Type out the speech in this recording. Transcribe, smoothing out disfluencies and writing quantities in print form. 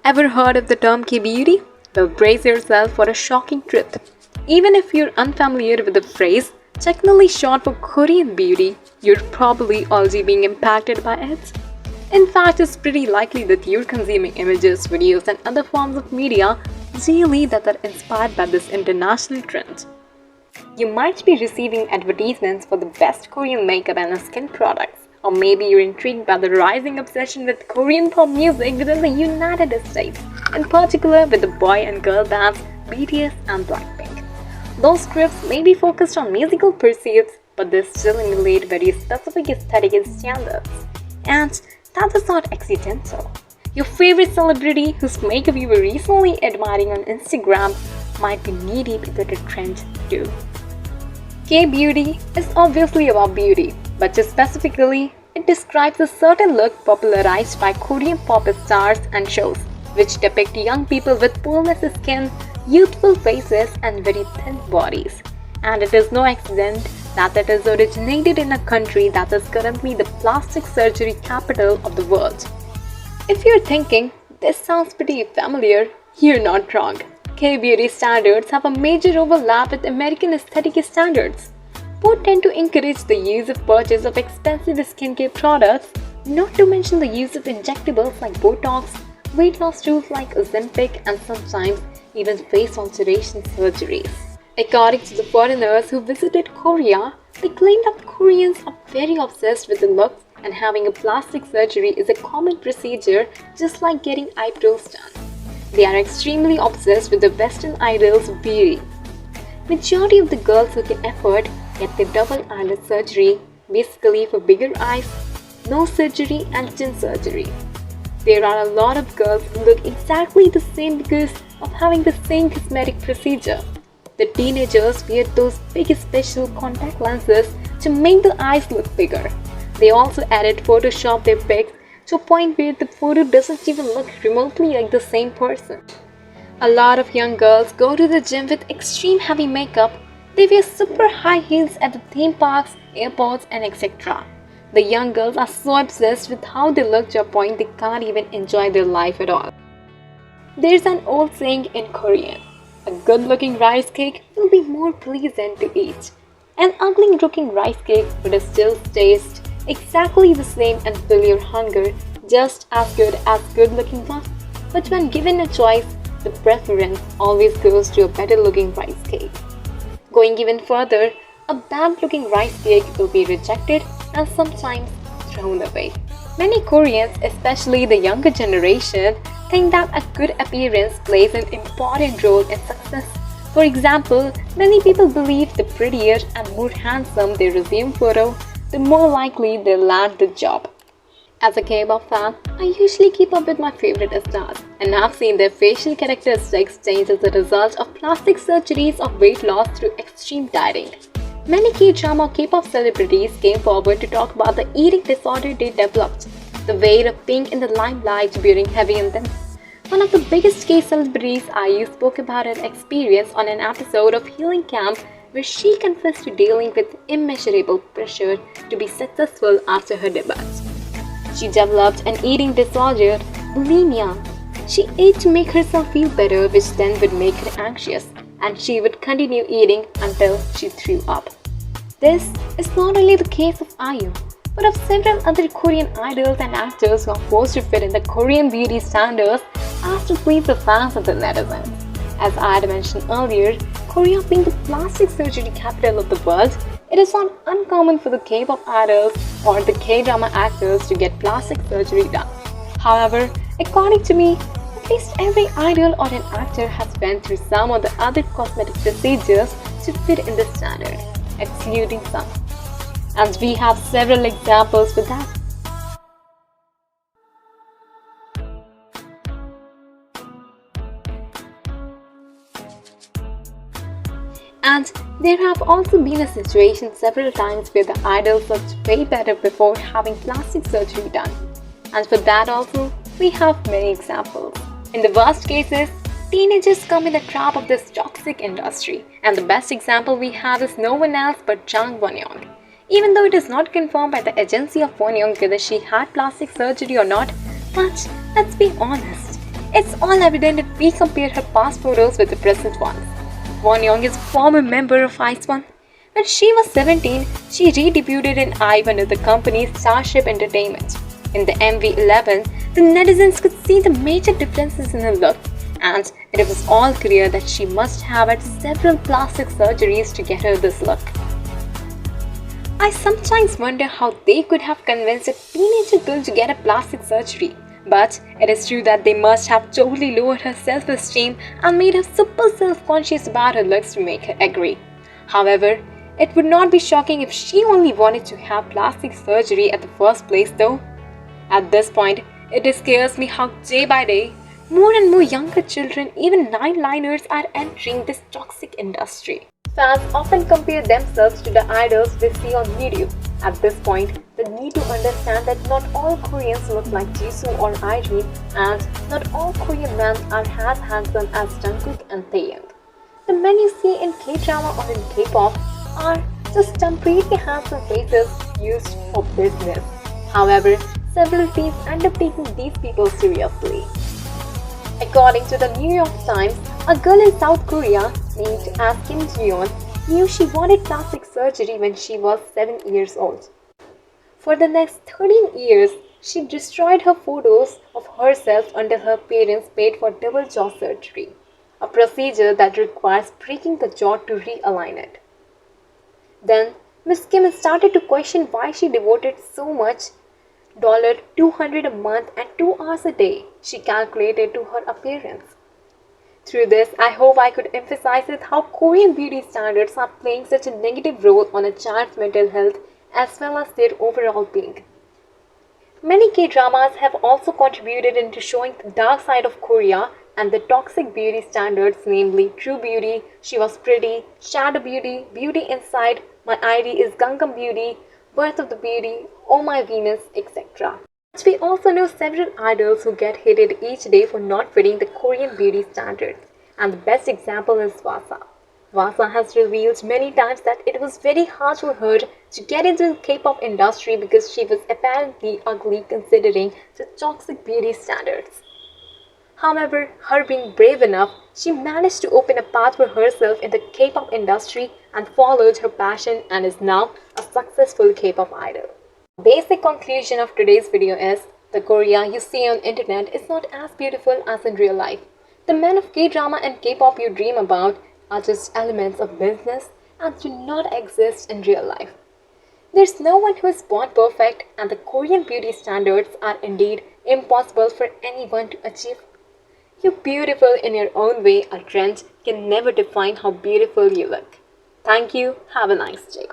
Ever heard of the term K-beauty? Well, brace yourself for a shocking truth. Even if you're unfamiliar with the phrase, technically short for Korean beauty, you're probably already being impacted by it. In fact, it's pretty likely that you're consuming images, videos, and other forms of media daily that are inspired by this international trend. You might be receiving advertisements for the best Korean makeup and skin products, or maybe you're intrigued by the rising obsession with Korean pop music within the United States, in particular with the boy and girl bands BTS and Blackpink. Those scripts may be focused on musical pursuits, but they still emulate very specific aesthetic and standards. And that is not accidental. Your favorite celebrity whose makeup you were recently admiring on Instagram might be knee-deep into the trend too. K-beauty is obviously about beauty, but just specifically, it describes a certain look popularized by Korean pop stars and shows, which depict young people with poreless skin, youthful faces, and very thin bodies. And it is no accident that it is originated in a country that is currently the plastic surgery capital of the world. If you're thinking, this sounds pretty familiar, you're not wrong. K-beauty standards have a major overlap with American aesthetic standards. Both tend to encourage the use of purchase of expensive skincare products, not to mention the use of injectables like Botox, weight loss tools like Ozempic, and sometimes even face alteration surgeries. According to the foreigners who visited Korea, they claim that Koreans are very obsessed with the looks and having a plastic surgery is a common procedure just like getting eyebrows done. They are extremely obsessed with the Western ideals of beauty. Majority of the girls who can afford get the double eyelid surgery, basically for bigger eyes, nose surgery and chin surgery. There are a lot of girls who look exactly the same because of having the same cosmetic procedure. The teenagers wear those big special contact lenses to make the eyes look bigger. They also added Photoshop their pics to a point where the photo doesn't even look remotely like the same person. A lot of young girls go to the gym with extreme heavy makeup. They wear super high heels at the theme parks, airports, and etc. The young girls are so obsessed with how they look to a point they can't even enjoy their life at all. There's an old saying in Korean, a good-looking rice cake will be more pleasant to eat. An ugly-looking rice cake would still taste exactly the same and fill your hunger just as good-looking one. But when given a choice, the preference always goes to a better-looking rice cake. Going even further, a bad-looking rice cake will be rejected and sometimes thrown away. Many Koreans, especially the younger generation, think that a good appearance plays an important role in success. For example, many people believe the prettier and more handsome their resume photo, the more likely they'll land the job. As a K-pop fan, I usually keep up with my favorite stars, and I've seen their facial characteristics change as a result of plastic surgeries or weight loss through extreme dieting. Many K-drama K-pop celebrities came forward to talk about the eating disorder they developed, the weight of being in the limelight during heavy intense. One of the biggest K-celebrities IU spoke about her experience on an episode of Healing Camp where she confessed to dealing with immeasurable pressure to be successful after her debut. She developed an eating disorder, bulimia. She ate to make herself feel better, which then would make her anxious, and she would continue eating until she threw up. This is not only the case of IU, but of several other Korean idols and actors who are forced to fit in the Korean beauty standards as to please the fans of the netizens. As I had mentioned earlier, Korea being the plastic surgery capital of the world, it is not uncommon for the K-pop idols or the K-drama actors to get plastic surgery done. However, according to me, at least every idol or an actor has went through some or the other cosmetic procedures to fit in the standard, excluding some. And we have several examples for that. And there have also been a situation several times where the idols looked way better before having plastic surgery done. And for that also, we have many examples. In the worst cases, teenagers come in the trap of this toxic industry. And the best example we have is no one else but Jang Won-young. Even though it is not confirmed by the agency of Won-young whether she had plastic surgery or not, but let's be honest, it's all evident if we compare her past photos with the present ones. Won Young is a former member of Ice One. When she was 17, she re-debuted in IVE under the company Starship Entertainment. In the MV11, the netizens could see the major differences in her look, and it was all clear that she must have had several plastic surgeries to get her this look. I sometimes wonder how they could have convinced a teenager girl to get a plastic surgery. But it is true that they must have totally lowered her self-esteem and made her super self-conscious about her looks to make her agree. However, it would not be shocking if she only wanted to have plastic surgery at the first place though. At this point, it scares me how day by day, more and more younger children, even nine-liners, are entering this toxic industry. Fans often compare themselves to the idols they see on YouTube. At this point, they need to understand that not all Koreans look like Jisoo or Irene, and not all Korean men are as handsome as Jungkook and Taeyang. The men you see in K-drama or in K-pop are just temporarily handsome faces used for business. However, several teams end up taking these people seriously. According to the New York Times, a girl in South Korea named as Kim Ji-yeon knew she wanted plastic surgery when she was 7 years old. For the next 13 years, she destroyed her photos of herself until her parents paid for double jaw surgery, a procedure that requires breaking the jaw to realign it. Then, Miss Kim started to question why she devoted so much $200 a month and 2 hours a day, she calculated, to her appearance. Through this, I hope I could emphasize how Korean beauty standards are playing such a negative role on a child's mental health as well as their overall being. Many K-dramas have also contributed into showing the dark side of Korea and the toxic beauty standards, namely True Beauty, She Was Pretty, Shadow Beauty, Beauty Inside, My ID is Gangnam Beauty, Birth of the Beauty, Oh My Venus, etc. But we also know several idols who get hated each day for not fitting the Korean beauty standards, and the best example is Vasa. Vasa has revealed many times that it was very hard for her to get into the K-pop industry because she was apparently ugly considering the toxic beauty standards. However, her being brave enough, she managed to open a path for herself in the K-pop industry and followed her passion and is now a successful K-pop idol. The basic conclusion of today's video is, the Korea you see on internet is not as beautiful as in real life. The men of K-drama and K-pop you dream about are just elements of business and do not exist in real life. There's no one who is born perfect, and the Korean beauty standards are indeed impossible for anyone to achieve. You're beautiful in your own way. A trend can never define how beautiful you look. Thank you. Have a nice day.